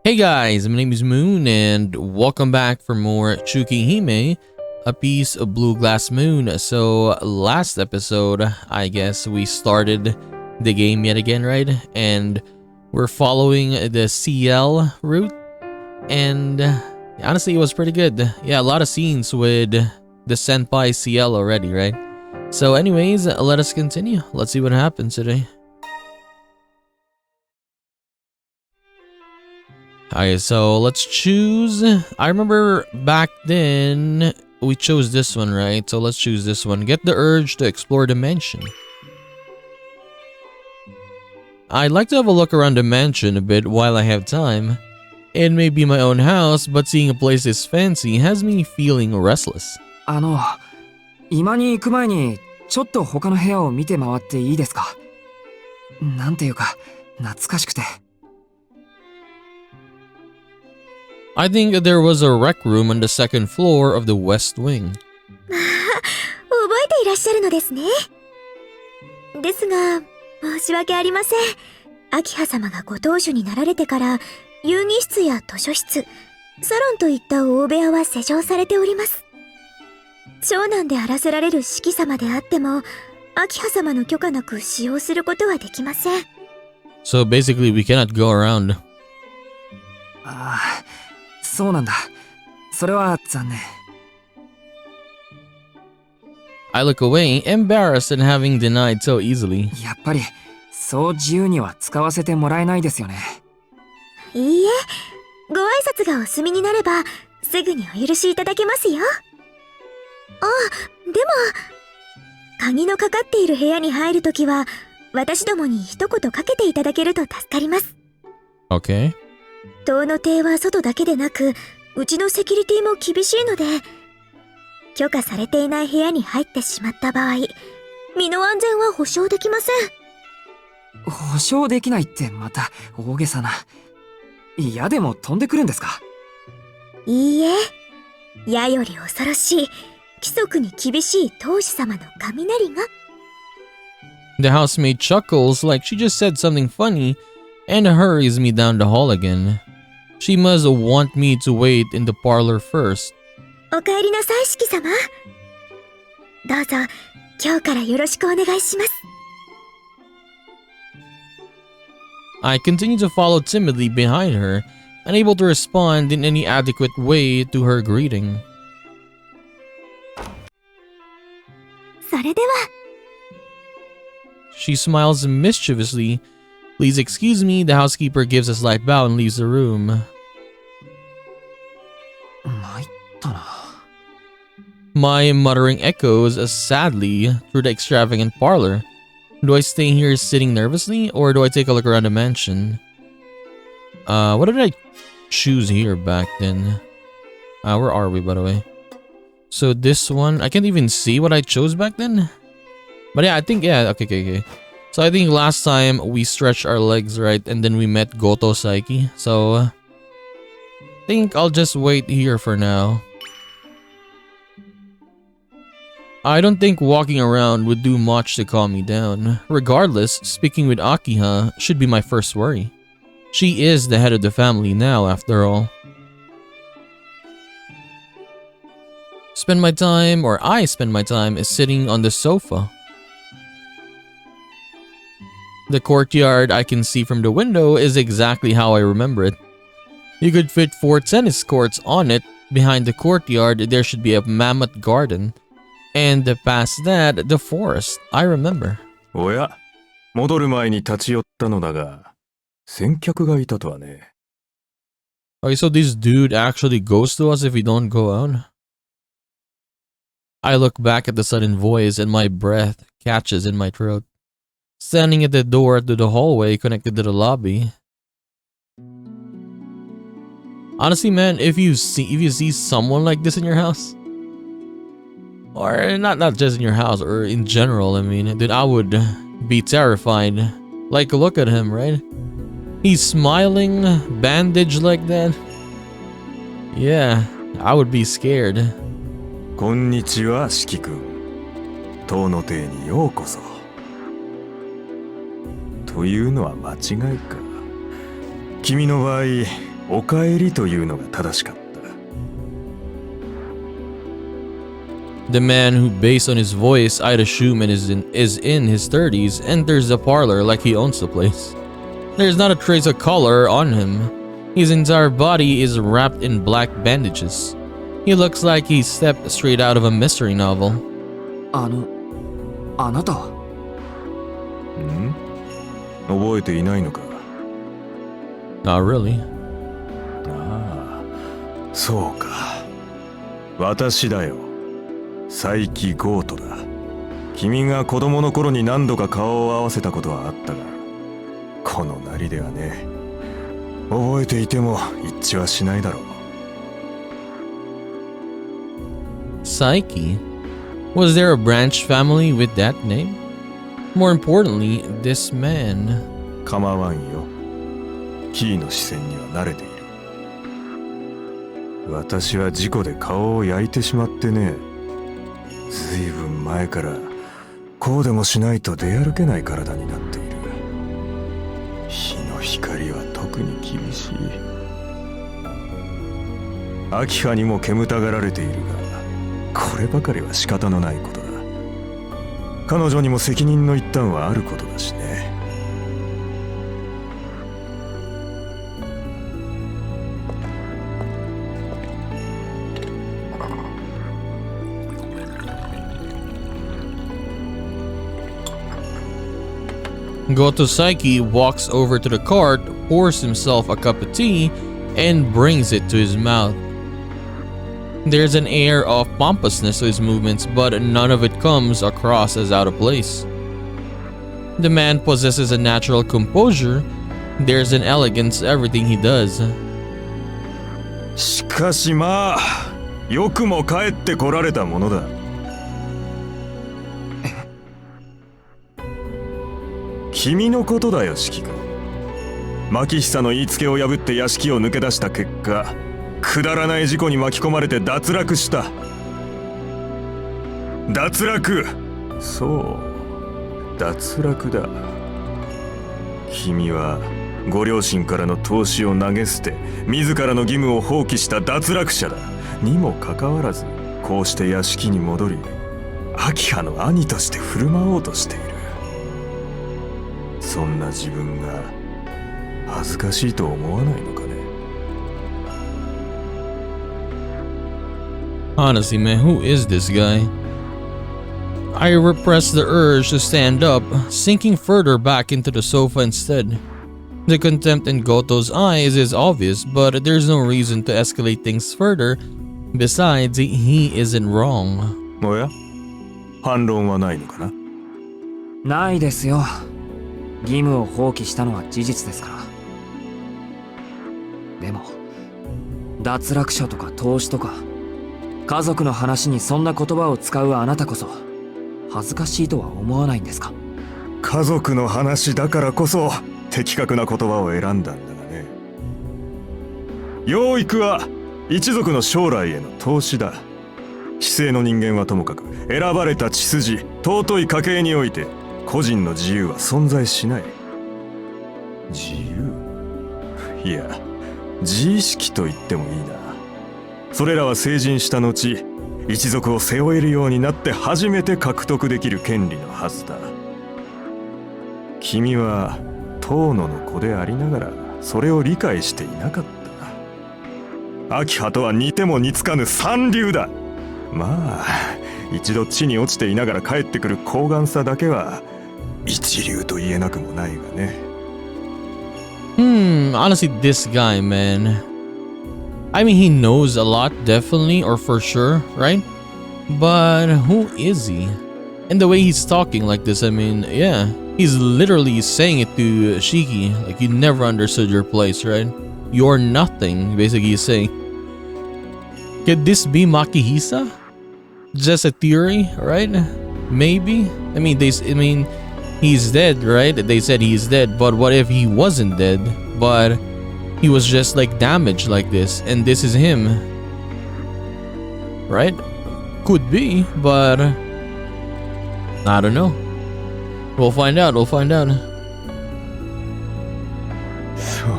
Hey guys, my name is Moon and welcome back for more Tsukihime, a piece of blue glass moon. So last episode, I guess we started the game yet again, right? And we're following the CL route and honestly it was pretty good. Yeah, a lot of scenes with the Senpai CL already, right? So anyways, let us continue. Let's see what happens today. Alright, so let's choose. I remember back then we chose this one, right? So let's choose this one. Get the urge to explore the mansion. I'd like to have a look around the mansion a bit while I have time. It may be my own house, but seeing a place this fancy has me feeling restless. 今に行く前にちょっと他の部屋を見て回っていいですか？なんていうか懐かしくて。I think there was a rec room on the second floor of the west wing. 覚えていらっしゃるのですね。ですが、申し訳ありません。秋葉様がご当主になられてから、遊戯室や図書室、サロンといった大部屋は施錠されております。長男であらせられる四季様であっても、秋葉様の許可なく使用することはできません。So basically we cannot go around. そうなんだ。それは残念。I look away, embarrassed at having denied so easily. やっぱりそう自由には使わせてもらえないですよね。いいえ、ご挨拶がお済みになれば、すぐにお許しいただけますよ。でも、鍵のかかっている部屋に入るときは、私どもに一言かけていただけると助かります。Okay. 塔の邸は外だけでなく、うちのセキュリティも厳しいので、許可されていない部屋に入ってしまった場合、身の安全は保証できません。保証できないってまた大げさな。いやでも飛んでくるんですか？いいえ、矢より恐ろしい、規則に厳しい当主様の雷が。The housemaid chuckles like she just said something funny and hurries me down the hall again. She must want me to wait in the parlor first. お帰りなさい、四季様。どうぞ、今日からよろしくお願いします。I continue to follow timidly behind her, unable to respond in any adequate way to her greeting. それでは。She smiles mischievously. Please excuse me, the housekeeper gives a slight bow and leaves the room. 参ったな。My muttering echoes sadly through the extravagant parlor. Do I stay here sitting nervously, or do I take a look around the mansion? What did I choose here back then? Where are we, by the way? So this one, I can't even see what I chose back then. But yeah, I think, yeah, okay. So I think last time we stretched our legs, right, and then we met Goto Saiki. So I think I'll just wait here for now. I don't think walking around would do much to calm me down. Regardless, speaking with Akiha should be my first worry. She is the head of the family now, after all. I spend my time sitting on the sofa. The courtyard I can see from the window is exactly how I remember it. You could fit 4 tennis courts on it. Behind the courtyard, there should be a mammoth garden. And past that, the forest. I remember. おや、戻る前に立ち寄ったのだが、先客がいたとはね。Okay, so this dude actually goes to us if we don't go out? I look back at the sudden voice and my breath catches in my throat. Standing at the door to the hallway connected to the lobby. Honestly, man, if you see someone like this in your house, or not just in your house, or in general, I mean, dude, I would be terrified. Like, look at him, right? He's smiling, bandaged like that. Yeah, I would be scared. こんにちは、四季君。塔の邸にようこそ。というのは間違いか。君の場合、おかえりというのが正しかった。 The man who, based on his voice, I'd assume is in his 30s, enters the parlor like he owns the place. There's not a trace of color on him. His entire body is wrapped in black bandages. He looks like he stepped straight out of a mystery novel. あなたはん？覚えていないのか？ Not really. ああ、そうか。私だよ。佐伯ゴートだ。君が子供の頃に何度か顔を合わせたことはあったが、このなりではね、覚えていても一致はしないだろう。 Psyche? Was there a branch family with that name? More importantly, this man. 構わんよ。キーの視線には慣れている。私は事故で顔を焼いてしまってね。ずいぶん前からこうでもしないと出歩けない体になっている。日の光は特に厳しい。秋葉にも煙たがられているが、こればかりは仕方のないことだ。彼女にも責任の一端はあることだしね。Goto Psyche walks over to the cart, pours himself a cup of tea, and brings it to his mouth. There's an air of pompousness to his movements, but none of it comes across as out of place. The man possesses a natural composure. There's an elegance to everything he does. しかしまあ、よくも帰ってこられたものだ。君のことだよ、指揮官。牧久の言いつけを破って屋敷を抜け出した結果、くだらない事故に巻き込まれて脱落した。脱落。そう、脱落だ。君はご両親からの投資を投げ捨て、自らの義務を放棄した脱落者だ。にもかかわらず、こうして屋敷に戻り、秋葉の兄として振る舞おうとしている。そんな自分が恥ずかしいと思わないのかね。 Honestly, man, who is this guy? I repress the urge to stand up, sinking further back into the sofa instead. The contempt in Goto's eyes is obvious, but there's no reason to escalate things further. Besides, he isn't wrong. おや、反論はないのかな？ないですよ。義務を放棄したのは事実ですから。でも脱落者とか投資とか家族の話にそんな言葉を使うあなたこそ恥ずかしいとは思わないんですか？家族の話だからこそ的確な言葉を選んだんだがね。養育は一族の将来への投資だ。市井の人間はともかく選ばれた血筋、尊い家系において個人の自由は存在しない。自由？いや、自意識と言ってもいいな。それらは成人した後、一族を背負えるようになって初めて獲得できる権利のはずだ。君は遠野の子でありながらそれを理解していなかった。秋葉とは似ても似つかぬ三流だ。まあ一度地に落ちていながら帰ってくる高顔さだけは一流と言えなくもないがね。Honestly, this guy, man. I mean, he knows a lot, definitely, or for sure, right? But who is he? And the way he's talking like this, I mean, yeah. He's literally saying it to Shiki, like you never understood your place, right? You're nothing, basically he's saying. Could this be Makihisa? Just a theory, right? Maybe? I mean, he's dead, right? They said he's dead, but what if he wasn't dead, but he was just like damaged like this, and this is him? Right? Could be, but I don't know. We'll find out, we'll find out. そう、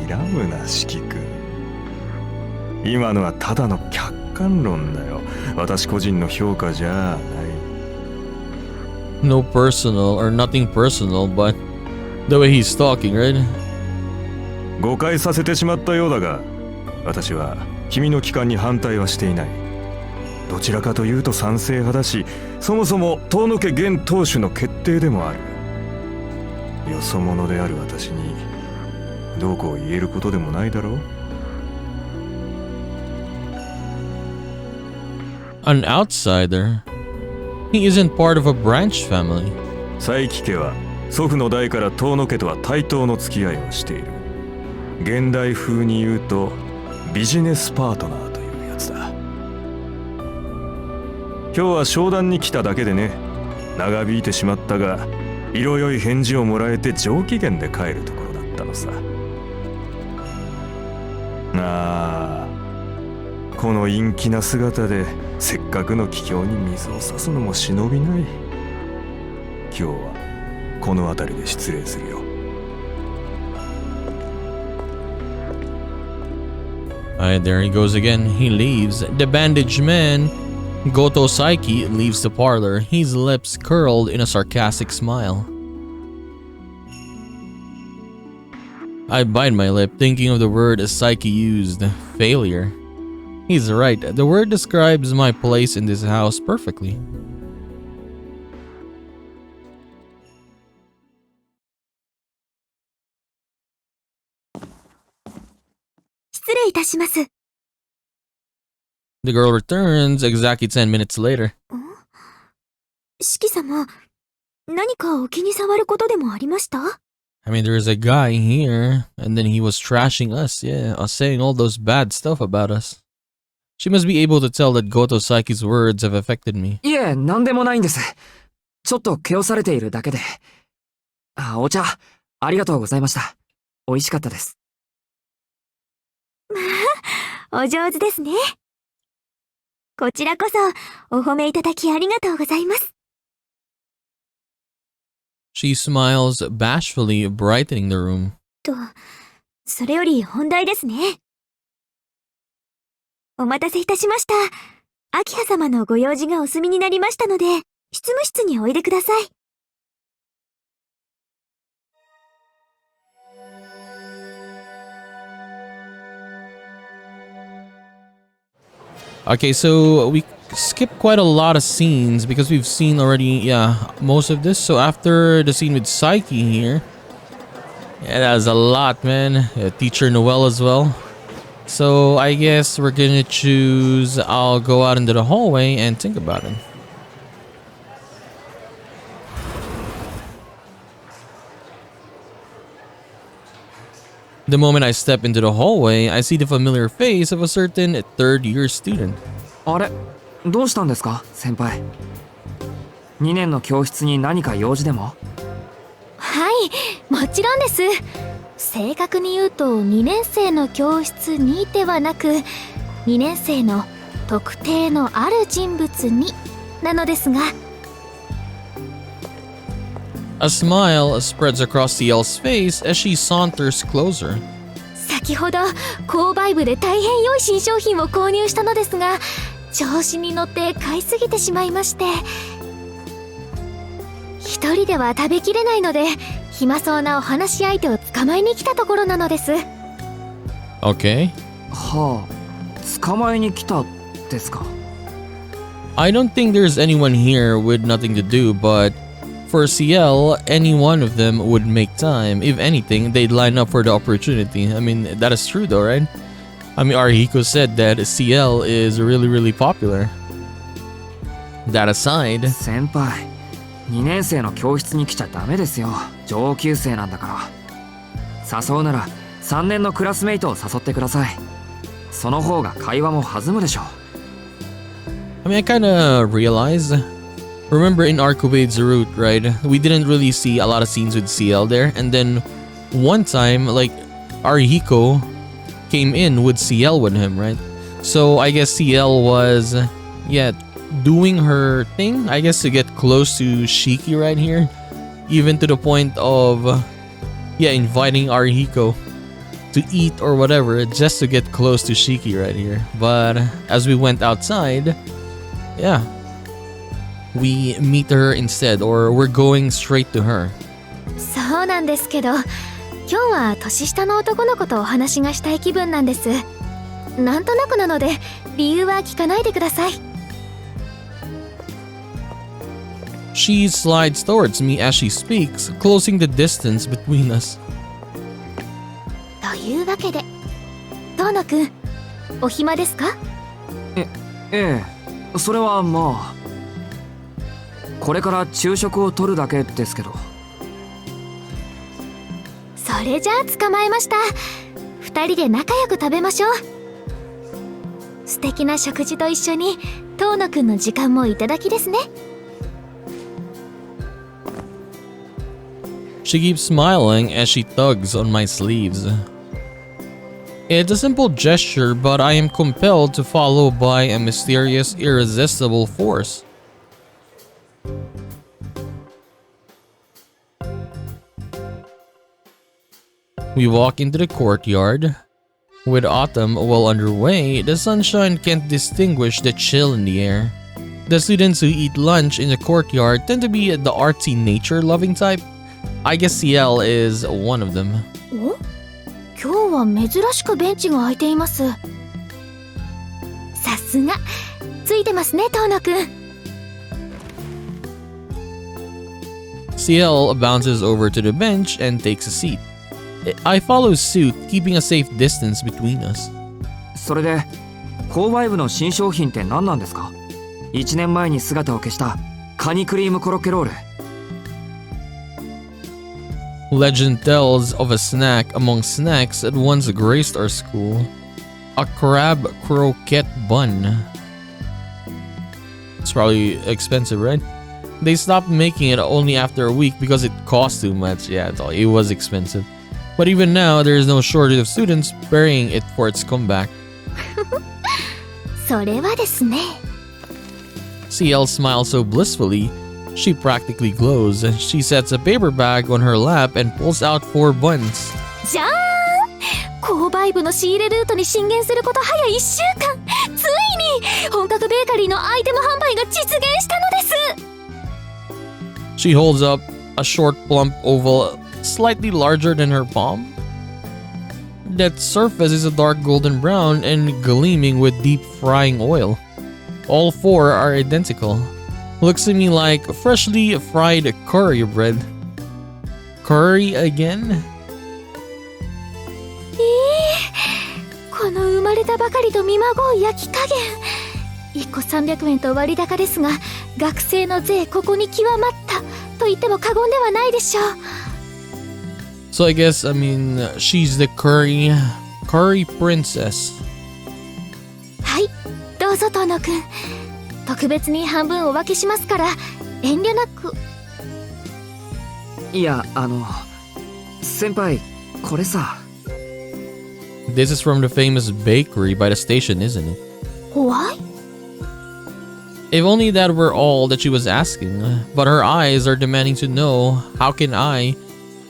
睨むな、四季君。今のはただの客観論だよ。私個人の評価じゃない。No personal or nothing personal, but the way he's talking, right? 誤解させてしまったようだが、私は君の帰還に反対はしていない。どちらかというと賛成派だし、そもそも遠野家現当主の決定でもある。よそ者である私にどうこう言えることでもないだろう。An outsider? He isn't part of a branch family. 佐伯家は祖父の代から遠野家とは対等の付き合いをしている。現代風に言うとビジネスパートナーというやつだ。今日は商談に来ただけでね。長引いてしまったが、色よい返事をもらえて上機嫌で帰るところだったのさ。ああ、この陰気な姿でせっかくの帰郷に水を差すのも忍びない。今日はこの辺りで失礼するよ。Alright, there he goes again. He leaves. The bandaged man, Goto Saiki, leaves the parlor, his lips curled in a sarcastic smile. I bite my lip, thinking of the word Saiki used, failure. He's right, the word describes my place in this house perfectly. The girl returns exactly 10 minutes later. 四季様、何かお気に障ることでもありました？ I mean, there's a guy here, and then he was trashing us, saying all those bad stuff about us. She must be able to tell that Goto Saiki's words have affected me. いえ、なんでもないんです。ちょっと気をされているだけで。お茶、ありがとうございました。美味しかったです。お上手ですね。こちらこそ、お褒めいただきありがとうございます。She smiles bashfully, brightening the room. それより本題ですね。お待たせいたしました。秋葉様のご用事がお済みになりましたので、執務室においでください。Okay, so we skip quite a lot of scenes because we've seen already, most of this. So after the scene with Saiki here, that was a lot, man. Teacher Noel as well. So I guess we're gonna choose, I'll go out into the hallway and think about it. The moment I step into the hallway, I see the familiar face of a certain third-year student. あれ、どうしたんですか、先輩。2年の教室に何か用事でも？はい、もちろんです。正確に言うと2年生の教室にではなく、2年生の特定のある人物になのですが。A smile spreads across CL's face as she saunters closer. 先ほど購買部で大変良い新商品を購入したのですが、調子に乗って買いすぎてしまいまして、一人では食べきれないので、暇そうなお話し相手を捕まえに来たところなのです。Okay. はあ、捕まえに来たですか。I don't think there's anyone here with nothing to do, but for CL, any one of them would make time. If anything, they'd line up for the opportunity. I mean, that is true though, right? I mean, Arihiko said that CL is really, really popular. That aside, 先輩、2年生の教室に来ちゃダメですよ。上級生なんだから。誘うなら3年のクラスメイトを誘ってください。その方が会話も弾むでしょう。I mean, I kinda realized, remember in Arcobade's route, right? We didn't really see a lot of scenes with CL there. And then one time, like, Arihiko came in with CL with him, right? So I guess CL was, doing her thing, I guess, to get close to Shiki right here. Even to the point of, inviting Arihiko to eat or whatever just to get close to Shiki right here. But as we went outside, yeah, we meet her instead, or we're going straight to her. そうなんですけど、今日は年下の男の子とお話がしたい気分なんです。なんとなくなので理由は聞かないでください。She slides towards me as she speaks, closing the distance between us. というわけで、遠野くん、お暇ですか？ええ、それはまあこれから昼食を取るだけですけど。それじゃあ捕まえました。2人で仲良く食べましょう。素敵な食事と一緒に遠野くんの時間もいただきですね。She keeps smiling as she tugs on my sleeves. It's a simple gesture, but I am compelled to follow by a mysterious, irresistible force. We walk into the courtyard. With autumn well underway, the sunshine can't distinguish the chill in the air. The students who eat lunch in the courtyard tend to be the artsy nature-loving type. I guess CL is one of them. お？今日は珍しくベンチが空いています。さすが、ついてますね、遠野くん。CL bounces over to the bench and takes a seat. I follow suit, keeping a safe distance between us. それで購買部の新商品って何なんですか？1年前に姿を消したカニクリームコロッケロール。Legend tells of a snack among snacks that once graced our school. A crab croquette bun. It's probably expensive, right? They stopped making it only after a week because it cost too much. Yeah, it was expensive. But even now, there is no shortage of students burying it for its comeback. それはですね。CL smiles so blissfully, she practically glows. She sets a paper bag on her lap and pulls out 4 buns. じゃーん！購買部の仕入れルートに進言すること早1週間。ついに本格ベーカリーのアイテム販売が実現したのです。She holds up a short plump oval slightly larger than her palm. That surface is a dark golden brown and gleaming with deep frying oil. All 4 are identical. Looks to me like freshly fried curry bread. Curry again? この生まれたばかりと見まごう焼き加減。1個300円と割高ですが、学生の税ここに極まったと言っても過言ではないでしょう。So I guess, she's the curry princess. はい、どうぞ遠野くん。特別に半分お分けしますから遠慮なく。いや、先輩、これさ。This is from the famous bakery by the station, isn't it? Why? If only that were all that she was asking. But her eyes are demanding to know, how can I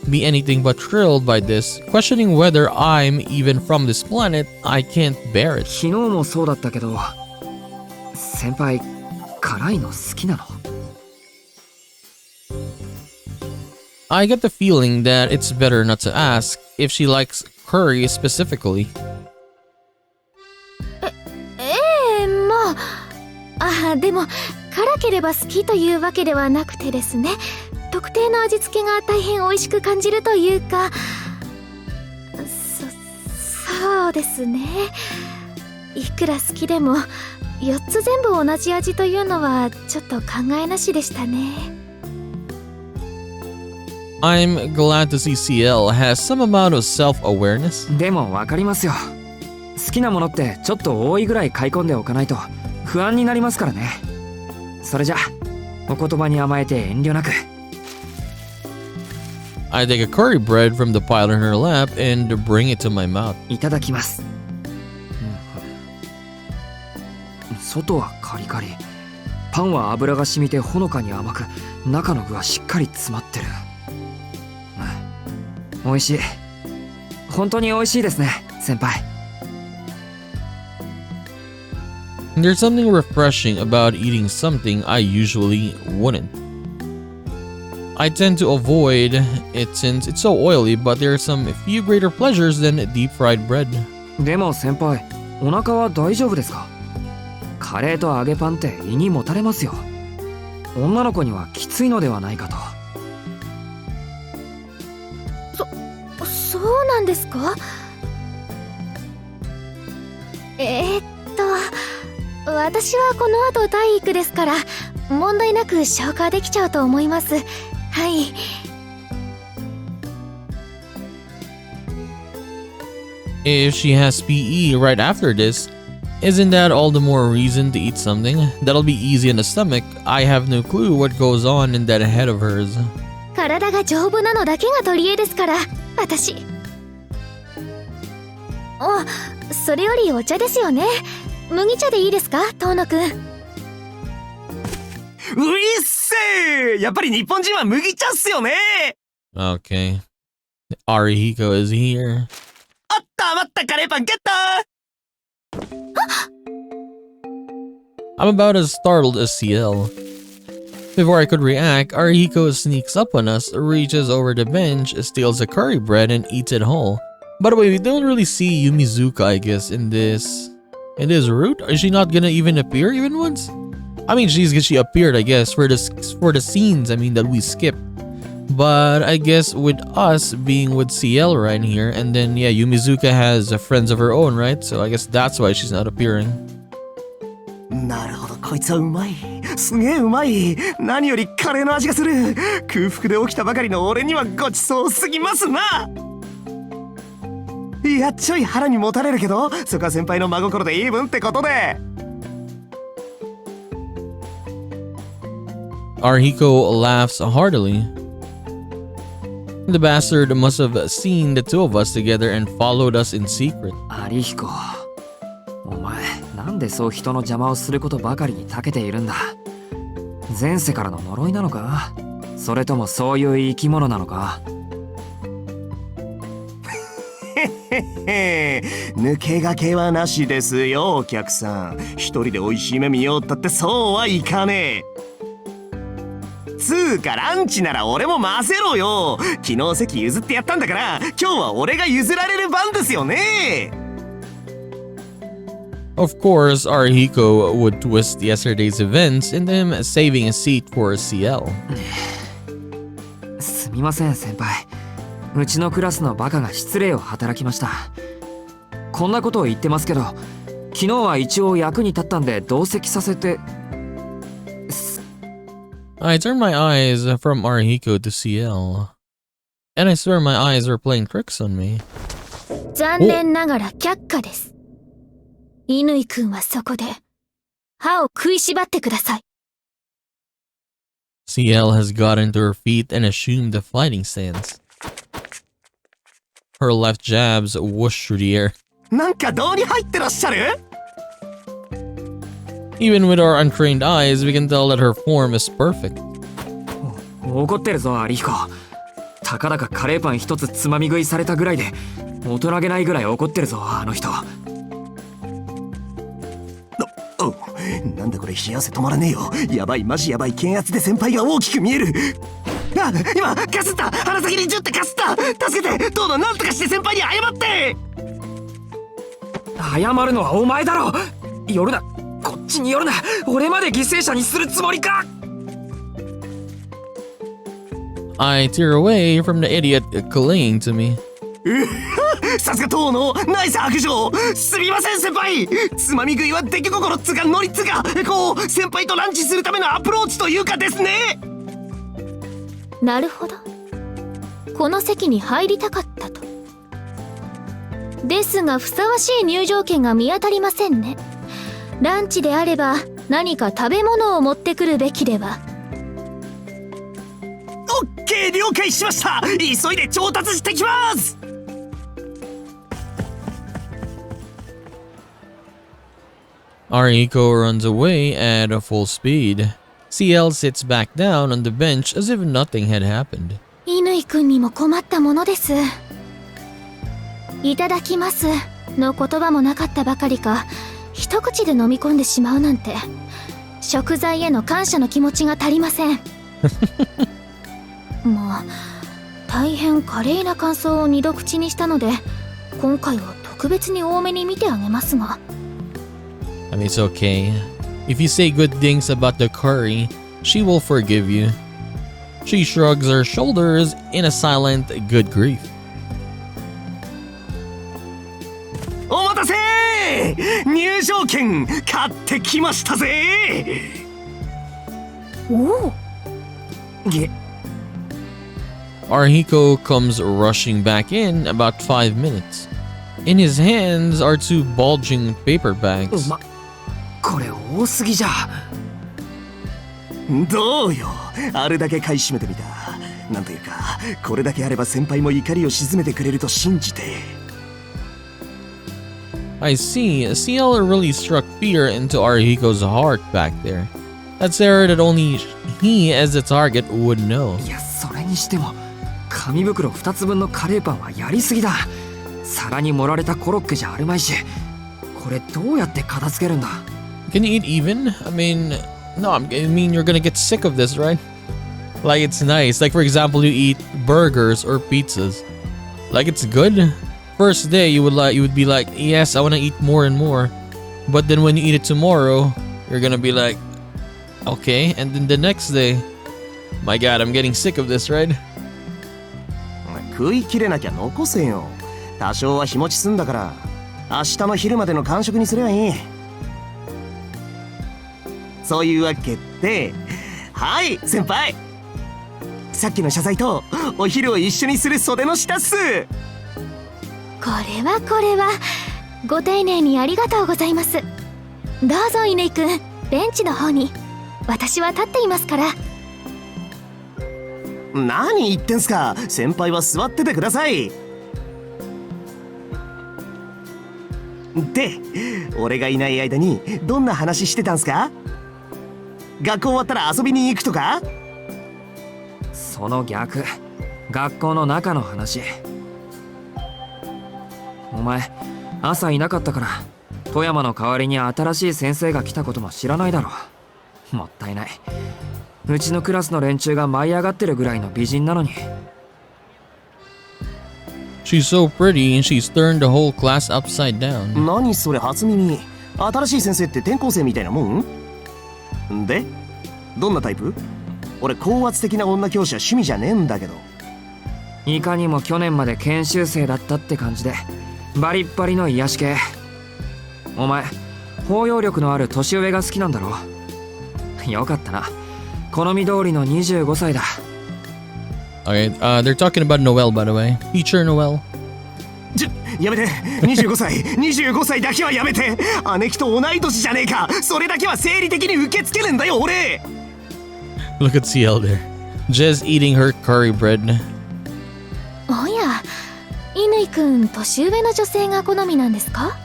be anything but thrilled by this? Questioning whether I'm even from this planet, I can't bear it. 昨日もそうだったけど、先輩、辛いの好きなのI get the feeling that it's better not to ask if she likes curry specifically. まあ、でも辛ければ好きというわけではなくてですね、特定の味付けが大変美味しく感じるというか、そうですね。いくら好きでも4つ全部同じ味というのはちょっと考えなしでしたね。I'm glad to see CL has some amount of self-awareness. でも分かりますよ。好きなものってちょっと多いぐらい買い込んでおかないと不安になりますからね。それじゃお言葉に甘えて遠慮なく。I take a curry bread from the pile in her lap and bring it to my mouth. いただきます。外はカリカリ、パンは油が染みてほのかに甘く、中の具はしっかり詰まってる。美味しい。本当に美味しいですね、先輩。There's something refreshing about eating something I usually wouldn't. I tend to avoid it since it's so oily, but there are some few greater pleasures than deep fried bread. でも先輩、お腹は大丈夫ですか？カレーと揚げパンって胃にもたれますよ。女の子にはきついのではないかと。そうなんですか？私はこの後体育ですから問題なく消化できちゃうと思います。はい。If she has PE right after this, isn't that all the more reason to eat something that'll be easy in the stomach? I have no clue what goes on in that head of hers. 体が丈夫なのだけが取り柄ですから、私。あ、それよりお茶ですよね。麦茶でいいですか、遠野くん。ういっせー、やっぱり日本人は麦茶っすよね。 Okay. Arihiko is here. あった余ったカレーパンゲット。 I'm about as startled as CL. Before I could react, Arihiko sneaks up on us, reaches over the bench, steals the curry bread, and eats it whole. By the way, we don't really see Yumizuka, I guess, in this route. Is she not gonna even appear even once? I mean, she appeared, I guess, for the scenes, I mean, that we skipped. But I guess with us being with CL right here, and then yeah, Yumizuka has friends of her own, right? So I guess that's why she's not appearing. なるほど、こいつはうまい。すげえうまい。何よりカレーの味がする。空腹で起きたばかりの俺にはごちそうすぎますな。いや、ちょい腹にもたれるけど、そこは先輩の真心でイーブンってことで。Arihiko laughs heartily. The bastard must have seen the two of us together and followed us in secret. アリヒコ、お前なんでそう人の邪魔をすることばかりに長けているんだ。前世からの呪いなのか、それともそういう生き物なのか。抜けがけはなしですよ、お客さん。一人で美味しい目見ようったってそうはいかねえ。つーかランチなら俺も混ぜろよ。昨日席譲ってやったんだから、今日は俺が譲られる番ですよね。Of course, Arihiko would twist yesterday's events into him saving a seat for CL. すみません先輩、うちのクラスのバカが失礼を働きました。こんなことを言ってますけど、昨日は一応役に立ったんで同席させて。I turned my eyes from Arihiko to CL, and I swear my eyes were playing tricks on me. 残念ながら却下です。乾くんはそこで歯を食いしばってください。CL has gotten to her feet and assumed the fighting stance. Her left jabs whoosh through the air. なんかどうに入ってらっしゃる？ Even with our untrained eyes, we can tell that her form is perfect. 怒ってるぞアリヒコ。たかだかカレーパン一つつまみ食いされたぐらいで大人げないぐらい怒ってるぞあの人。なんだこれ、冷や汗止まらねえよ。やばい、マジやばい。検圧で先輩が大きく見える。あ、今かすった。鼻先にジュってかすった。助けて、どうぞなんとかして先輩に謝って。謝るのはお前だろ。寄るな、こっちに寄るな。俺まで犠牲者にするつもりか。 I tear away from the idiot clinging to me. さすが当のナイス白状。すみません先輩。つまみ食いは出来心っつかノリっつか、こう先輩とランチするためのアプローチというかですね。なるほど、この席に入りたかったと。ですがふさわしい入場券が見当たりませんね。ランチであれば何か食べ物を持ってくるべきでは。オッケー、了解しました。急いで調達してきます。Arihiko runs away at full speed. CL sits back down on the bench as if nothing had happened. 乾くんにも困ったものです。いただきますの言葉もなかったばかりか、一口で飲み込んでしまうなんて、食材への感謝の気持ちが足りません。まあ大変華麗な感想を二度口にしたので、今回は特別に多めに見てあげますが。 I mean, it's okay. If you say good things about the curry, she will forgive you. She shrugs her shoulders in a silent good grief. お待たせー、入場券買ってきましたぜ。おお、げ Arhiko comes rushing back in about 5 minutes. In his hands are 2 bulging paper bags. これ多すぎじゃ。どうよ、あれだけ買い占めてみた。なんというか、これだけあれば先輩も怒りを鎮めてくれると信じて。I see. CL really struck fear into Arhiko's heart back there. That's error that only he as the target would know. いや、それにしても紙袋2つ分のカレーパンはやりすぎだ。皿に盛られたコロッケじゃあるまいし、これどうやって片付けるんだ。 Can you eat even? I mean, no, I mean you're gonna get sick of this, right? Like it's nice. Like for example, you eat burgers or pizzas. Like it's good. First day you would be like, yes, I want to eat more and more. But then when you eat it tomorrow, you're gonna be like, okay. And then the next day, my God, I'm getting sick of this, right? 食い切れなきゃ残せよ。多少は日持ちすんだから、明日の昼までの完食にすればいい。そういうわけで、はい先輩、さっきの謝罪とお昼を一緒にする袖の下っす。これはご丁寧にありがとうございます。どうぞ乾くん、ベンチの方に。私は立っていますから。何言ってんすか、先輩は座っててください。で、俺がいない間にどんな話してたんすか。学校終わったら遊びに行くとか。その逆、学校の中の話。お前朝いなかったから富山の代わりに新しい先生が来たことも知らないだろ。もったいない。うちのクラスの連中が舞い上がってるぐらいの美人なのに。 She's so pretty and she's turned the whole class upside down. 何それ初耳。新しい先生って転校生みたいなもんで、どんなタイプ。俺高圧的な女教師は趣味じゃねえんだけど。いかにも去年まで研修生だったって感じでバリッバリの癒し系。お前包容力のある年上が好きなんだろ。よかったな、好み通りの25歳だ。 Okay, they're talking about Noel, by the way. Teacher Noel. やめて、25歳25歳だけはやめて。姉貴と同い年じゃねえか。それだけは生理的に受け付けるんだよ俺。 Look at CL there. Just eating her curry bread. おや、乾くん、年上の女性が好みなんですか。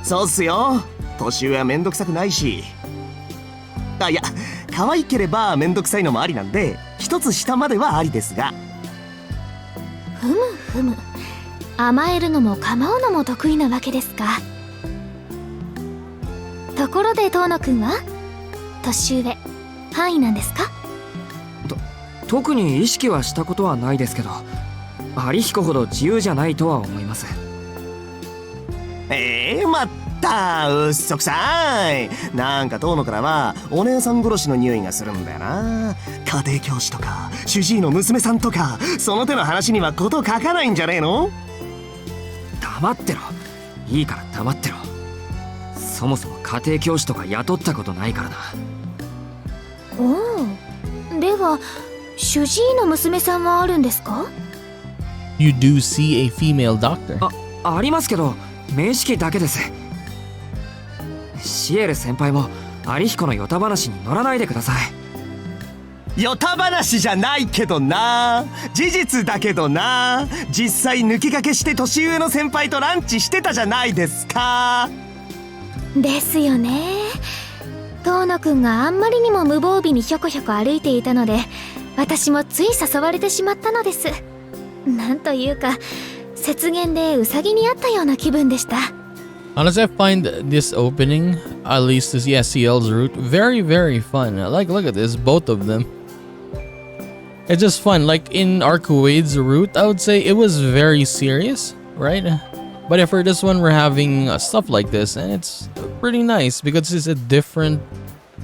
そうっすよ。年上はめんどくさくないし、あ、いや、可愛ければめんどくさいのもありなんで、一つ下まではありですが。ふむふむ、甘えるのも構うのも得意なわけですか。ところで遠野くんは年上範囲なんですか。特に意識はしたことはないですけど、有彦ほど自由じゃないとは思います。まったうっそくさい。なんか遠野からはお姉さん殺しの匂いがするんだよな。家庭教師とか主治医の娘さんとか、その手の話には事書かないんじゃねえの。黙ってろ、いいから黙ってろ。そもそも家庭教師とか雇ったことないからな。おお、では主治医の娘さんはあるんですか。 You do see a female doctor. ありますけど面識だけです。シエル先輩も有彦のヨタ話に乗らないでください。ヨタ話じゃないけどな、事実だけどな。実際抜け駆けして年上の先輩とランチしてたじゃないですか。ですよね。遠野くんがあんまりにも無防備にひょこひょこ歩いていたので、私もつい誘われてしまったのです。なんというか雪原でウサギに会ったような気分でした。 Honestly, I find this opening, at least this CL's route, very, very fun. Like, look at this, both of them. It's just fun. Like in Arcuade's route, I would say it was very serious, right? But yeah, for this one, we're having stuff like this, and it's pretty nice because it's a different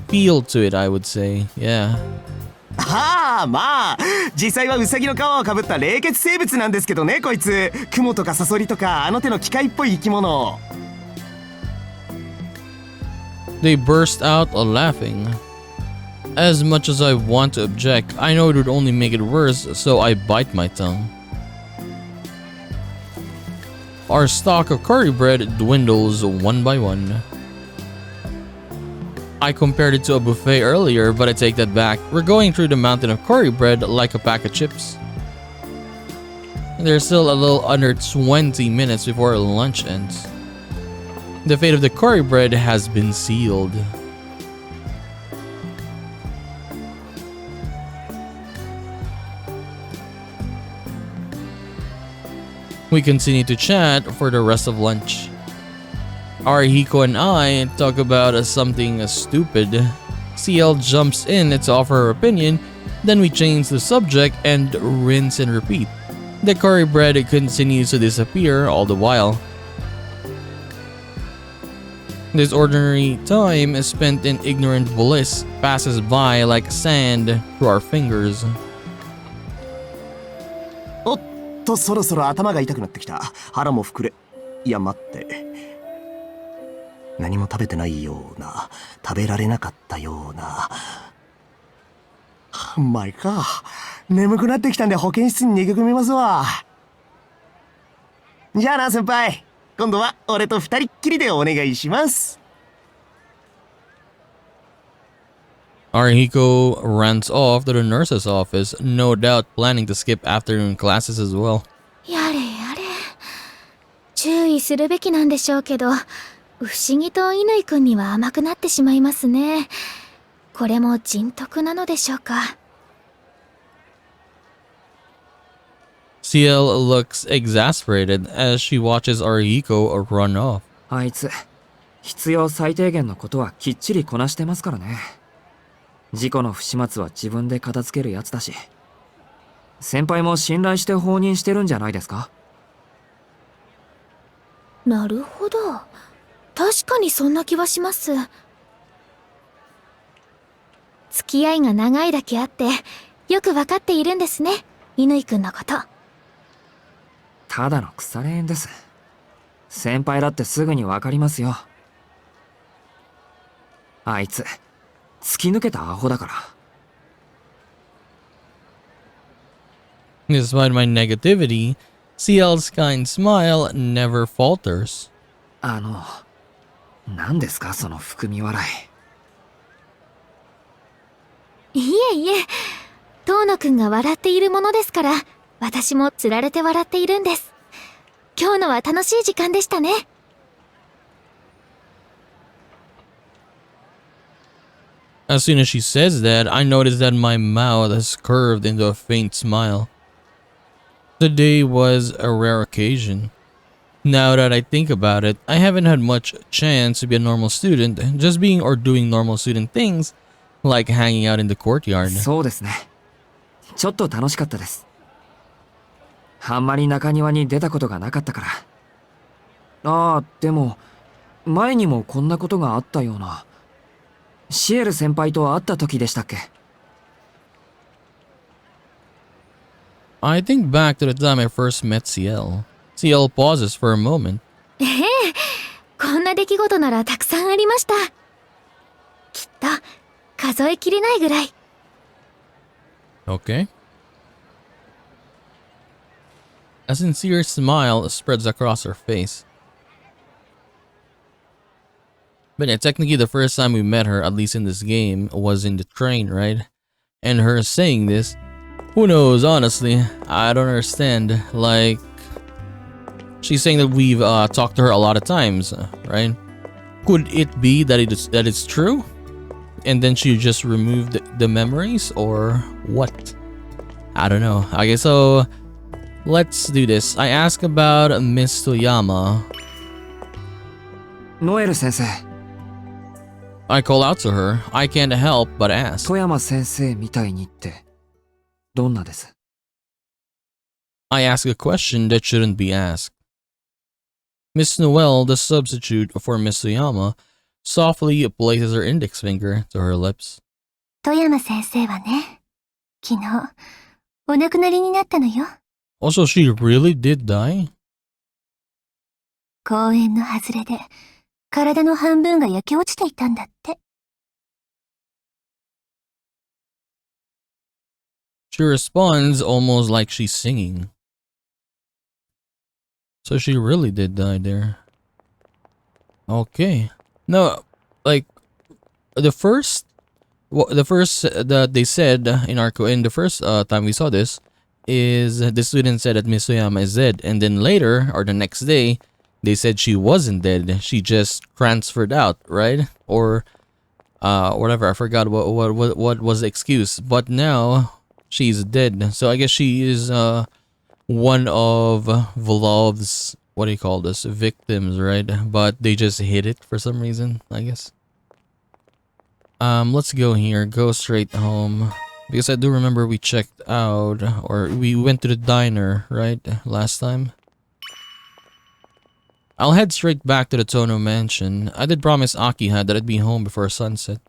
feel to it, I would say. Yeah. はあまあ実際はウサギの皮をかぶった冷血生物なんですけどねこいつクモとかサソリとかあの手の機械っぽい生き物 They burst out laughing. As much as I want to object, I know it would only make it worse, so I bite my tongue. Our stock of curry bread dwindles one by one. I compared it to a buffet earlier, but I take that back. We're going through the mountain of curry bread like a pack of chips. There's still a little under 20 minutes before lunch ends. The fate of the curry bread has been sealed. We continue to chat for the rest of lunch. Arihiko and I talk about something stupid. CL jumps in to offer her opinion, then we change the subject and rinse and repeat. The curry bread continues to disappear all the while. This ordinary time spent in ignorant bliss passes by like sand through our fingers. おっとそろそろ頭が痛くなってきた腹も膨れいや待って何も食べてないような食べられなかったようなまあいいか眠くなってきたんで保健室に逃げ込みますわじゃあな先輩今度は俺と二人っきりでお願いします Arihiko runs off to the nurse's office, no doubt planning to skip afternoon classes as well. やれやれ。注意するべきなんでしょうけど、不思議と乾くんには甘くなってしまいますね。これも人徳なのでしょうか。CL looks exasperated as she watches Arihiko run off. あいつ必要最低限のことはきっちりこなしてますからね。事故の不始末は自分で片付けるやつだし先輩も信頼して放任してるんじゃないですか。なるほど。確かにそんな気はします。付き合いが長いだけあってよくわかっているんですね、乾くんのこと。ただの腐れ縁です。先輩だってすぐにわかりますよ。あいつ突き抜けたアホだから。Despite my negativity, CL's kind smile never falters. 何ですかその含み笑いえいえ、遠野くんが笑っているものですから私もつられて笑っているんです。今日のは楽しい時間でしたね。As soon as she says that, I notice that my mouth has curved into a faint smile. The day was a rare occasion. Now that I think about it, I haven't had much chance to be a normal student, just being or doing normal student things, like hanging out in the courtyard. そうですね。ちょっと楽しかったです。あんまり中庭に出たことがなかったから。ああ、でも前にもこんなことがあったような。シエル先輩と会った時でしたっけ？ I think back to the time I first met CL. CL pauses for a moment. ええ、こんな出来事ならたくさんありました。きっと数えきれないぐらい。Okay. A sincere smile spreads across her face. But yeah, technically the first time we met her, at least in this game, was in the train, right? And her saying this, who knows, honestly, I don't understand. Like, she's saying that we've talked to her a lot of times, right? Could it be that it's true? And then she just removed the memories, or what? I don't know. Okay, so Let's do this. I ask about Miss Toyama. ノエル先生、 I call out to her. I can't help but ask. 富山先生みたいにってどんなです？ I ask a question that shouldn't be asked. Miss Noel, the substitute for Miss Toyama, softly places her index finger to her lips. 富山先生はね、昨日お亡くなりになったのよ。 Also, she really did die? 公園の外れで体の半分が焼け落ちていたんだって。 She responds almost like she's singing. So she really did die there. Okay. No, like the first that they said in the first time we saw this is the student said that Miss Toyama is dead, and then later or the next day they said she wasn't dead. She just transferred out, right? Or whatever. I forgot what was the excuse. But now she's dead. So I guess she is one of Volov's, what do you call this, victims, right? But they just hid it for some reason, I guess. Let's go here. Go straight home. Because I do remember we checked out, or we went to the diner, right? Last time. I'll head straight back to the Tono mansion. I did promise Akiha that I'd be home before sunset.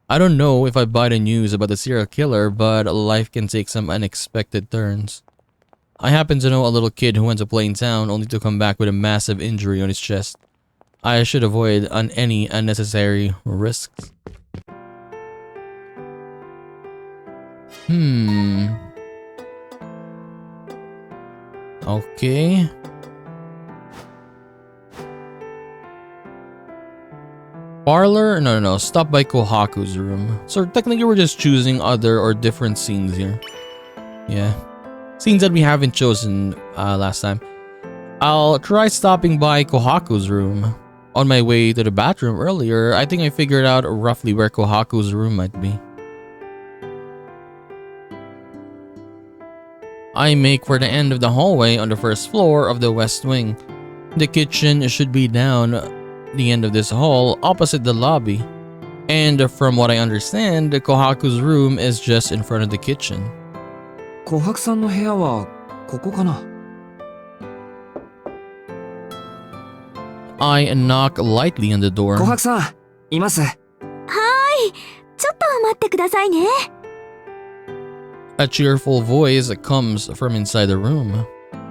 I don't know if I buy the news about the serial killer, but life can take some unexpected turns. I happen to know a little kid who went to play in town only to come back with a massive injury on his chest. I should avoid any unnecessary risks. Okay. Parlor? No. Stop by Kohaku's room. So technically we're just choosing other or different scenes here. Yeah. Scenes that we haven't chosen last time. I'll try stopping by Kohaku's room. On my way to the bathroom earlier, I think I figured out roughly where Kohaku's room might be. I make for the end of the hallway on the first floor of the west wing. The kitchen should be down the end of this hall, opposite the lobby. And from what I understand, Kohaku's room is just in front of the kitchen. 琥珀さんの部屋はここかな？ I knock lightly on the door. 琥珀さん、います。ちょっと待ってくださいね。 A cheerful voice comes from inside the room.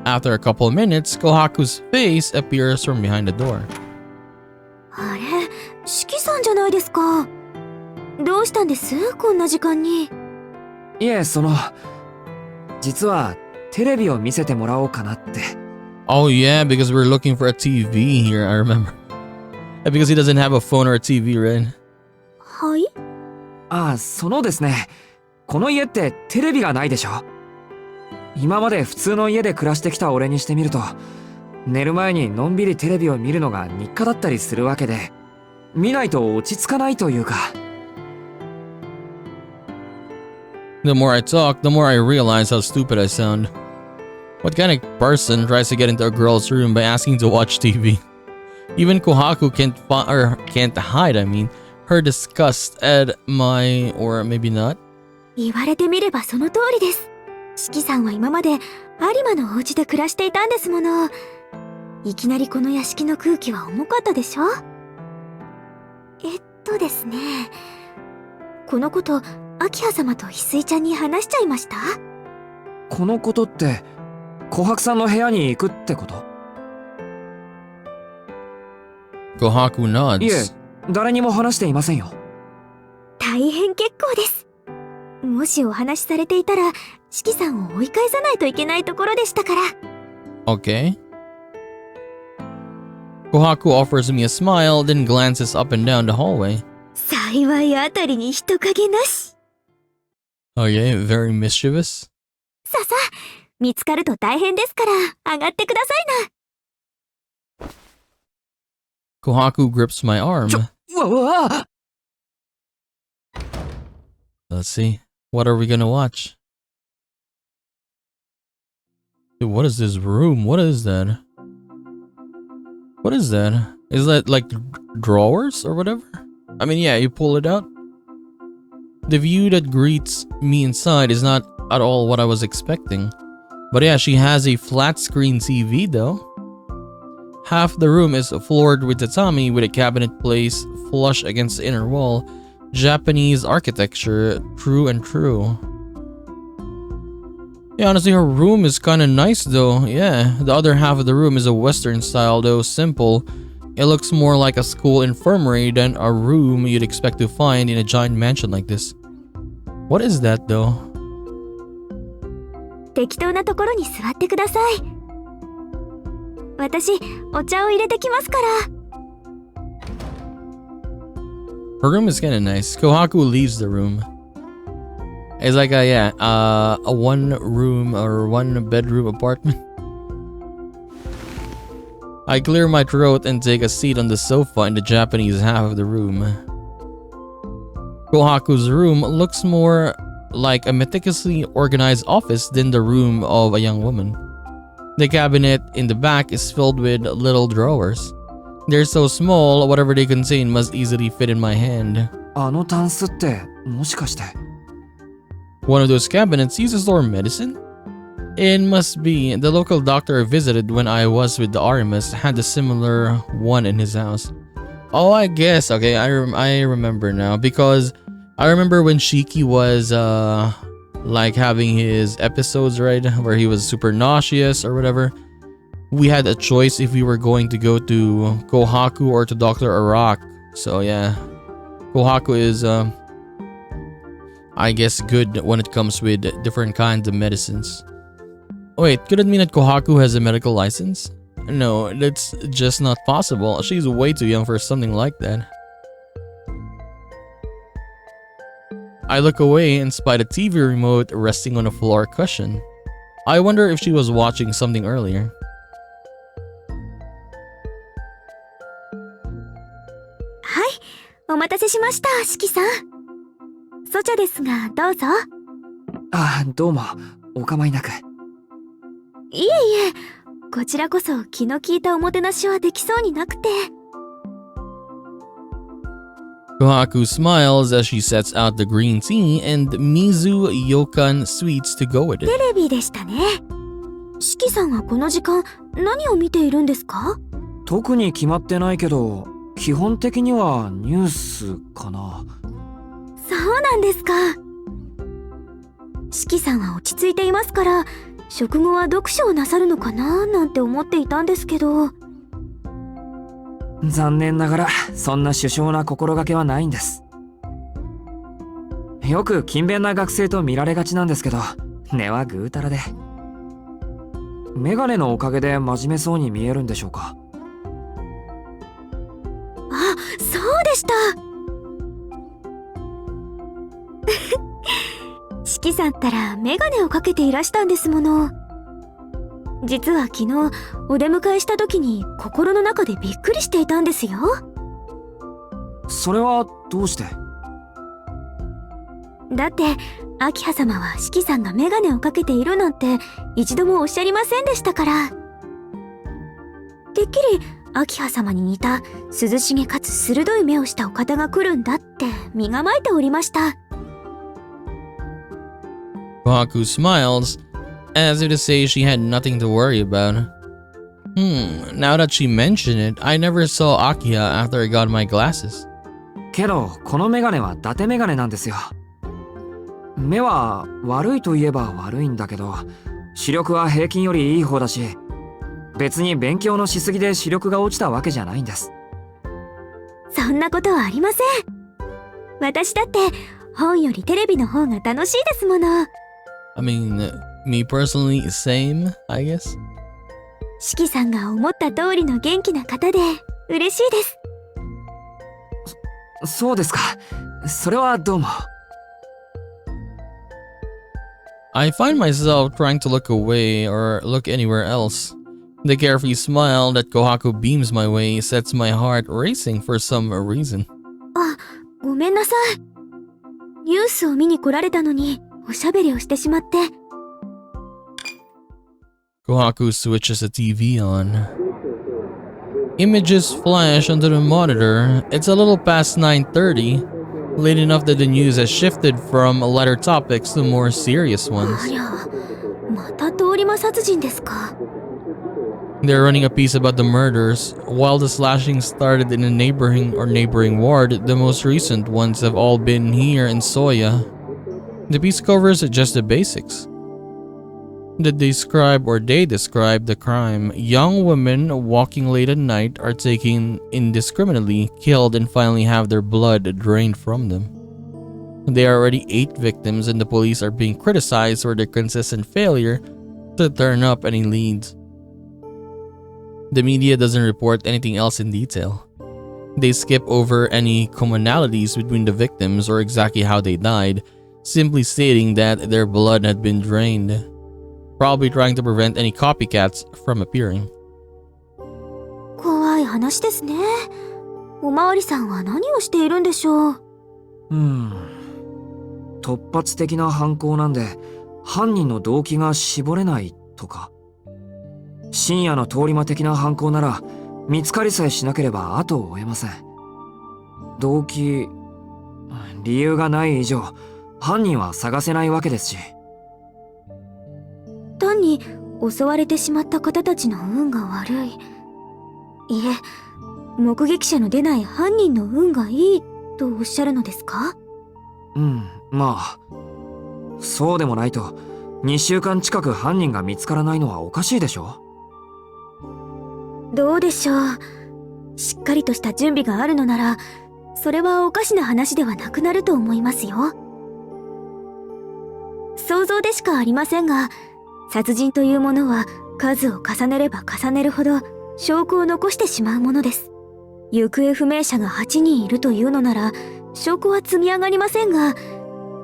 After a couple of minutes, Kohaku's face appears from behind the door. あれ、四季さんじゃないですか。どうしたんです？こんな時間に。いえ、実はテレビを見せてもらおうかなって。 Oh yeah, because we're looking for a TV here, I remember. And because he doesn't have a phone or a TV, right? はい？ああ、そのですね。この家ってテレビがないでしょ。今まで普通の家で暮らしてきた俺にしてみると、寝る前にのんびりテレビを見るのが日課だったりするわけで、見ないと落ち着かないというか。The more I talk, the more I realize how stupid I sound. What kind of person tries to get into a girl's room by asking to watch TV? Even Kohaku can't hide, her disgust at my, or maybe not. 言われてみればその通りです。四季さんは今まで有馬のお家で暮らしていたんですもの。いきなりこの屋敷の空気は重かったでしょ？ですね。このこと、明葉様と翡翠ちゃんに話しちゃいました？このことって、琥珀さんの部屋に行くってこと？ Kohaku nods. いえ、誰にも話していませんよ。大変結構です。もしお話しされていたら、四季さんを追い返さないといけないところでしたから。Okay. Kohaku offers me a smile, then glances up and down the hallway. 幸いあたりに人影なし。Okay, very mischievous. さあ、見つかると大変ですから、上がってくださいな。Kohaku grips my arm. うわ Let's see. What are we gonna watch? Dude, what is this room? What is that? What is that? Is that like drawers or whatever? I mean, yeah, you pull it out. The view that greets me inside is not at all what I was expecting. But yeah, she has a flat screen TV though. Half the room is floored with tatami with a cabinet placed flush against the inner wall. Japanese architecture, true and true. Yeah, honestly, her room is kind of nice though. Yeah, the other half of the room is a Western style though, simple. It looks more like a school infirmary than a room you'd expect to find in a giant mansion like this. What is that though? 適当なところに座ってください。私、お茶を入れてきますから。Her room is kind of nice. Kohaku leaves the room. It's like a one room or one bedroom apartment. I clear my throat and take a seat on the sofa in the Japanese half of the room. Kohaku's room looks more like a meticulously organized office than the room of a young woman. The cabinet in the back is filled with little drawers. They're so small, whatever they contain must easily fit in my hand. あのタンスってもしかして。 One of those cabinets used to store medicine? It must be. The local doctor I visited when I was with the RMS had a similar one in his house. Oh, I guess. Okay, I remember now. Because I remember when Shiki was like having his episodes, right? Where he was super nauseous or whatever. We had a choice if we were going to go to Kohaku or to Dr. Arak. So yeah. Kohaku is I guess good when it comes with different kinds of medicines. Wait, could it mean that Kohaku has a medical license? No, that's just not possible. She's way too young for something like that. I look away and spy the TV remote resting on a floor cushion. I wonder if she was watching something earlier. Hi, お待たせしました、四季さん。ソチャですが、どうぞ。あ、どうも。お構いなく。いえいえ、こちらこそ気の利いたおもてなしはできそうになくて。Kohaku smiles as she sets out the green tea and Mizu Yokan sweets to go with it. テレビでしたね。四季さんはこの時間、何を見ているんですか？特に決まってないけど、基本的にはニュースかな。そうなんですか。四季さんは落ち着いていますから、食後は読書をなさるのかななんて思っていたんですけど。残念ながらそんな殊勝な心がけはないんです。よく勤勉な学生と見られがちなんですけど、根はぐうたらで。メガネのおかげで真面目そうに見えるんでしょうか。あ、そうでした。四季さんったらメガネをかけていらしたんですもの。実は昨日お出迎えした時に心の中でびっくりしていたんですよ。それはどうして？だって明葉様は四季さんがメガネをかけているなんて一度もおっしゃりませんでしたから。てっきり明葉様に似た涼しげかつ鋭い目をしたお方が来るんだって身構えておりました。Kohaku smiles, as if to say she had nothing to worry about. Now that she mentioned it, I never saw Akiha after I got my glasses. けどこのメガネは伊達メガネなんですよ。目は悪いといえば悪いんだけど、視力は平均よりいい方だし、別に勉強のしすぎで視力が落ちたわけじゃないんです。そんなことはありません。私だって本よりテレビの方が楽しいですもの。I mean, me personally, same, I guess. 四季さんが思った通りの元気な方で嬉しいです。そうですか。それはどうも。I find myself trying to look away or look anywhere else. The carefree smile that Kohaku beams my way sets my heart racing for some reason. あ、ごめんなさい。ニュースを見に来られたのにおしゃべりをしてしまって。Kohaku switches the TV on. Images flash onto the monitor. It's a little past 9:30, late enough that the news has shifted from lighter topics to more serious あ ones. りゃ、また通り魔殺人ですか。 They're running a piece about the murders. While the slashing started in a neighboring ward, the most recent ones have all been here in Soya. The piece covers just the basics. They describe the crime. Young women walking late at night are taken indiscriminately, killed, and finally have their blood drained from them. There are already 8 victims, and the police are being criticized for their consistent failure to turn up any leads. The media doesn't report anything else in detail. They skip over any commonalities between the victims or exactly how they died, simply stating that their blood had been drained, probably trying to prevent any copycats from appearing. 怖い話ですね。おまわりさんは何をしているんでしょう。突発的な犯行なんで犯人の動機が絞れないとか。深夜の通り魔的な犯行なら見つかりさえしなければ後を追えません。動機、理由がない以上犯人は探せないわけですし。単に襲われてしまった方たちの運が悪い。いえ、目撃者の出ない犯人の運がいいとおっしゃるのですか？まあそうでもないと2週間近く犯人が見つからないのはおかしいでしょ。どうでしょう。しっかりとした準備があるのなら、それはおかしな話ではなくなると思いますよ。想像でしかありませんが、殺人というものは数を重ねれば重ねるほど証拠を残してしまうものです。行方不明者が8人いるというのなら、証拠は積み上がりませんが、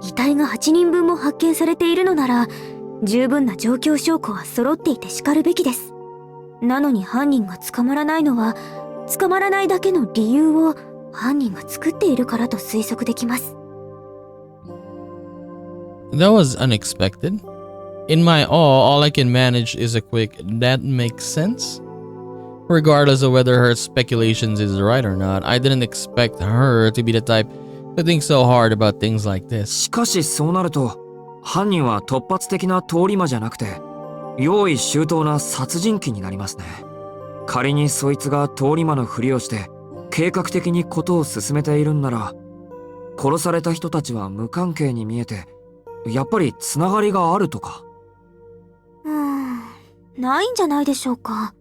遺体が8人分も発見されているのなら、十分な状況証拠は揃っていてしかるべきです。なのに犯人が捕まらないのは、捕まらないだけの理由を犯人が作っているからと推測できます。That was unexpected. In my all I can manage is a quick, that makes sense? Regardless of whether her speculations is right or not, I didn't expect her to be the type to think so hard about things like this. しかしそうなると犯人は突発的な通り魔じゃなくて用意周到な殺人鬼になりますね。仮にそいつが通り魔のふりをして計画的にことを進めているんなら、殺された人たちは無関係に見えてやっぱりつながりがあるとか。ないんじゃないでしょうか。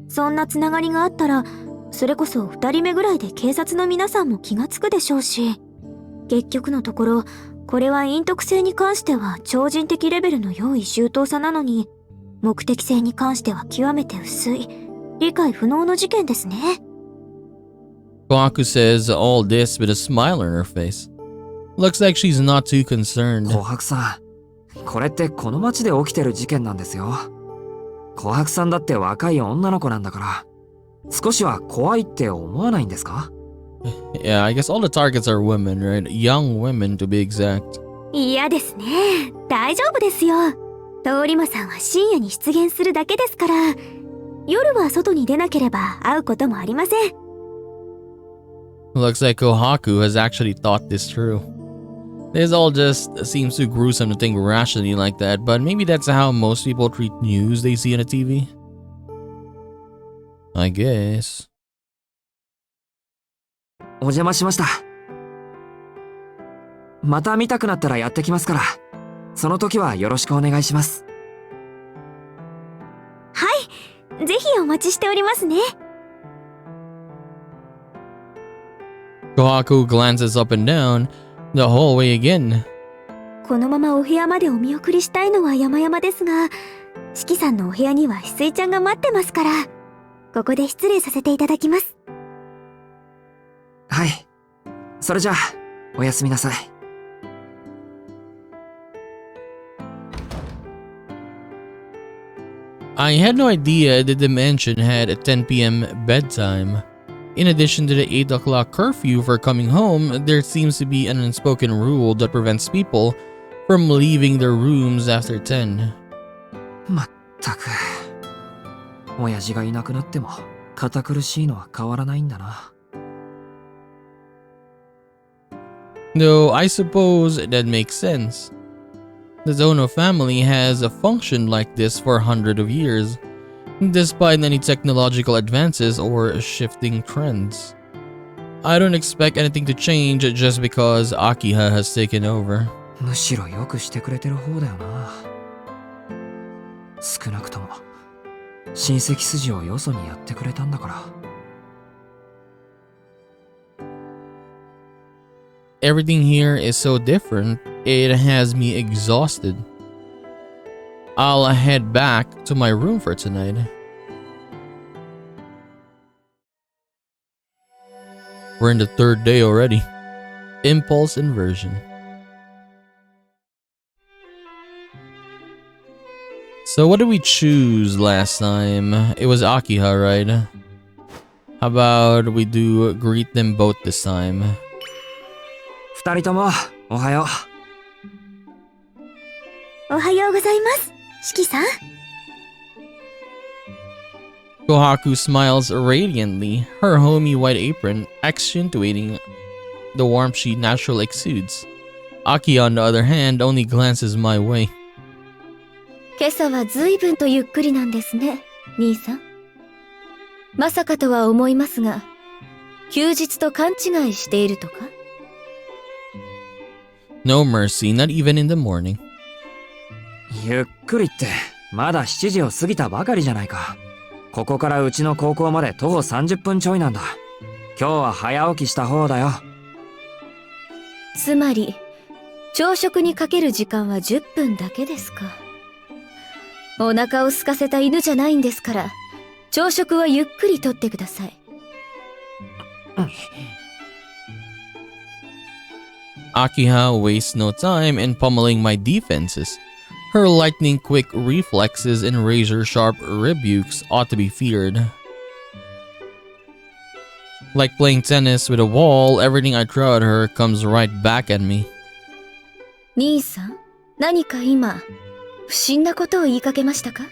そんなつながりがあったら、それこそ2人目ぐらいで警察の皆さんも気がつくでしょうし、結局のところこれは隠匿性に関しては超人的レベルの用意周到さなのに、目的性に関しては極めて薄い、理解不能の事件ですね。Kohaku says all this with a smile on her face. Looks like she's not too concerned. 琥珀さん、これってこの町で起きてる事件なんですよ。琥珀さんだって若い女の子なんだから、少しは怖いって思わないんですか？ Yeah, I guess all the targets are women, right? Young women to be exact. 嫌ですね。大丈夫ですよ。通り魔さんは深夜に出現するだけですから、夜は外に出なければ会うこともありません。Looks like Kohaku has actually thought this through. This all just seems too gruesome to think rationally like that, but maybe that's how most people treat news they see on the TV. I guess. お邪魔しました。また見たくなったらやってきますから、その時はよろしくお願いします。はい、ぜひお待ちしておりますね。Kohaku glances up and down the hallway again. このままお部屋までお見送りしたいのは山々ですが、四季さんのお部屋には翡翠ちゃんが待ってますから、ここで失礼させていただきます。はい。それじゃあ、おやすみなさい。I had no idea that the mansion had a 10 p.m. bedtime. In addition to the 8 o'clock curfew for coming home, there seems to be an unspoken rule that prevents people from leaving their rooms after 10. まったく。親父がいなくなっても堅苦しいのは変わらないんだな。Though I suppose that makes sense. The Zono family has functioned like this for 100 of years, despite any technological advances or shifting trends. I don't expect anything to change just because Akiha has taken over. むしろよくしてくれてる方だよな。少なくとも親戚筋をよそにやってくれたんだから。Everything here is so different, it has me exhausted. I'll head back to my room for tonight. We're in the third day already. Impulse inversion. So what did we choose last time? It was Akiha, right? How about we do greet them both this time? 二人ともおはよおはようございます、シキさん。Kohaku smiles radiantly, her homey white apron accentuating the warmth she naturally exudes. Aki, on the other hand, only glances my way. 今朝は随分とゆっくりなんですね、兄さん。まさかとは思いますが、休日と勘違いしているとか？ No mercy, not even in the morning. ゆっくりってまだ7時を過ぎたばかりじゃないか。ここからうちの高校まで徒歩30分ちょいなんだ。今日は早起きした方だよ。つまり朝食にかける時間は10分だけですか。お腹を空かせた犬じゃないんですから、朝食はゆっくりとってください。Akiha wastes no time in pummeling my defenses. Her lightning-quick reflexes and razor-sharp rebukes ought to be feared. Like playing tennis with a wall, everything I throw at her comes right back at me. 兄さん、何か今不審なことを言いかけましたか？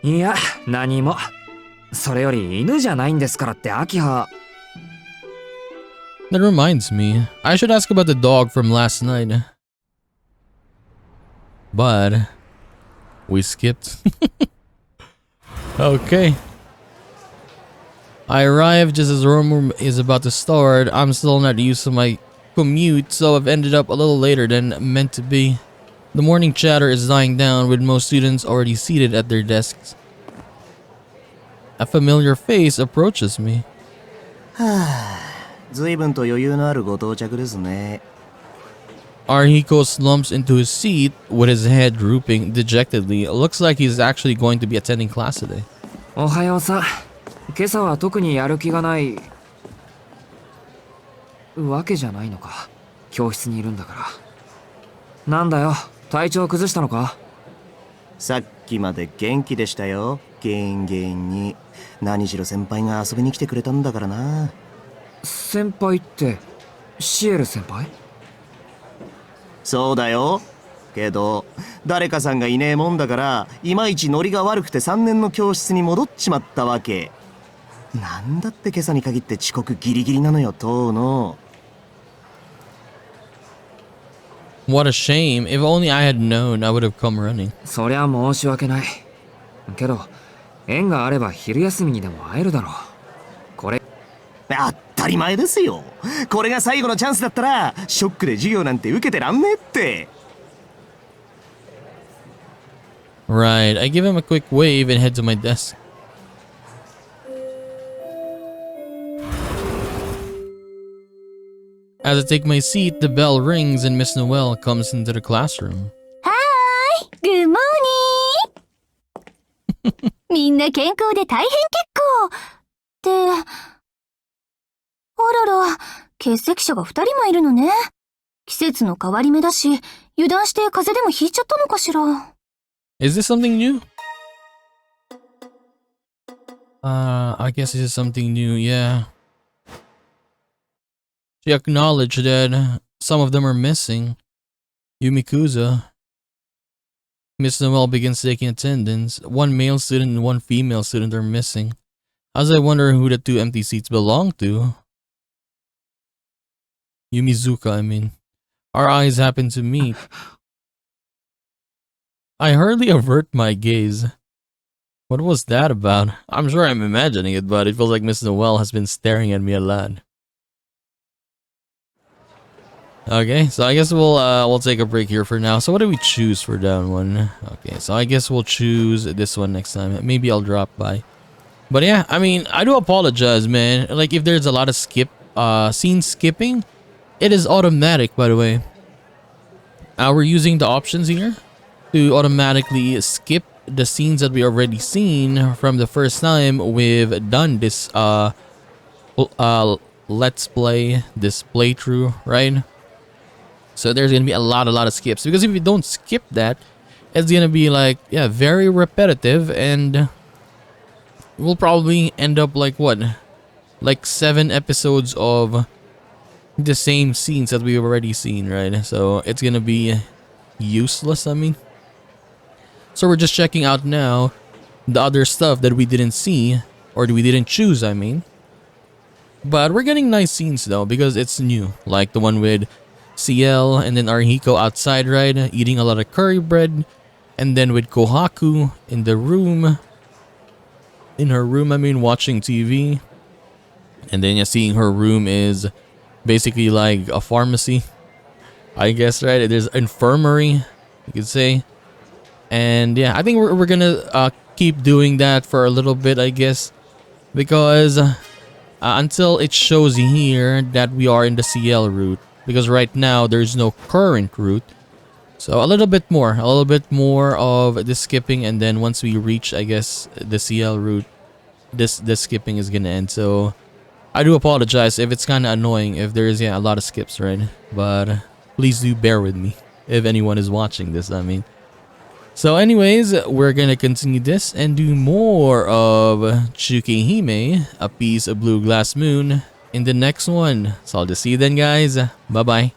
いや、何も。それより犬じゃないんですからって秋葉。That reminds me, I should ask about the dog from last night. But we skipped. Okay. I arrived just as Room is about to start. I'm still not used to my commute, so I've ended up a little later than meant to be. The morning chatter is dying down with most students already seated at their desks. A familiar face approaches me. 随分と余裕のあるご到着ですね。 Arhiko slumps into his seat with his head drooping dejectedly. It looks like he's actually going to be attending class today. おはようさん。今朝は特にやる気がないわけじゃないのか。教室にいるんだから。なんだよ、体調崩したのか？さっきまで元気でしたよ、元元に。何しろ先輩が遊びに来てくれたんだからな。先輩ってシエル先輩？そうだよ。けど誰かさんがいねえもんだからいまいちノリが悪くて3年の教室に戻っちまったわけ。なんだって今朝に限って遅刻ギリギリなのよ、当の。What a shame. If only I had known, I would have come running. そりゃ申し訳ない。けど縁があれば昼休みにでも会えるだろう。これ当たり前ですよ。これが最後のチャンスだったらショックで授業なんて受けてらんねえって。 Right, I give him a quick wave and head to my desk. As I take my seat, the bell rings and Miss Noel comes into the classroom. Hi! Good morning! みんな健康で大変結構って、あらら、欠席者が2人もいるのね。季節の変わり目だし、油断して風邪でもひいちゃったのかしら。Is this something new? I guess this is something new, yeah. She acknowledged that some of them are missing. Yumikuza. Miss Noel begins taking attendance. One male student and one female student are missing. As I wonder who the two empty seats belong to. Yumizuka, I mean. Our eyes happen to meet. I hardly avert my gaze. What was that about? I'm sure I'm imagining it, but it feels like Miss Noel has been staring at me a lot. Okay, so I guess we'll take a break here for now. So what do we choose for that one? Okay, so I guess we'll choose this one next time. Maybe I'll drop by. But yeah, I mean, I do apologize, man. Like if there's a lot of scene skipping, it is automatic, by the way. We're using the options here to automatically skip the scenes that we already seen from the first time we've done this let's play, this playthrough, right? So there's gonna be a lot of skips, because if you don't skip that, it's gonna be like, yeah, very repetitive, and we'll probably end up like what, like 7 episodes of the same scenes that we've already seen, right? So it's gonna be useless, I mean. So we're just checking out now the other stuff that we didn't see, or we didn't choose, I mean. But we're getting nice scenes though, because it's new, like the one with CL and then Arihiko outside, right, eating a lot of curry bread, and then with Kohaku in the room, in her room, I mean, watching TV, and then you're seeing her room is basically like a pharmacy, I guess, right? There's infirmary, you could say. And yeah, I think we're gonna keep doing that for a little bit, I guess, because until it shows here that we are in the CL route, because right now there's no current route. So a little bit more of the skipping, and then once we reach, I guess, the CL route, this skipping is gonna end. So I do apologize if it's kind of annoying if there is, yeah, a lot of skips, right? But please do bear with me if anyone is watching this, I mean. So anyways, we're gonna continue this and do more of Tsukihime, A Piece of Blue Glass Moon, in the next one. So I'll just see you then, guys. Bye bye.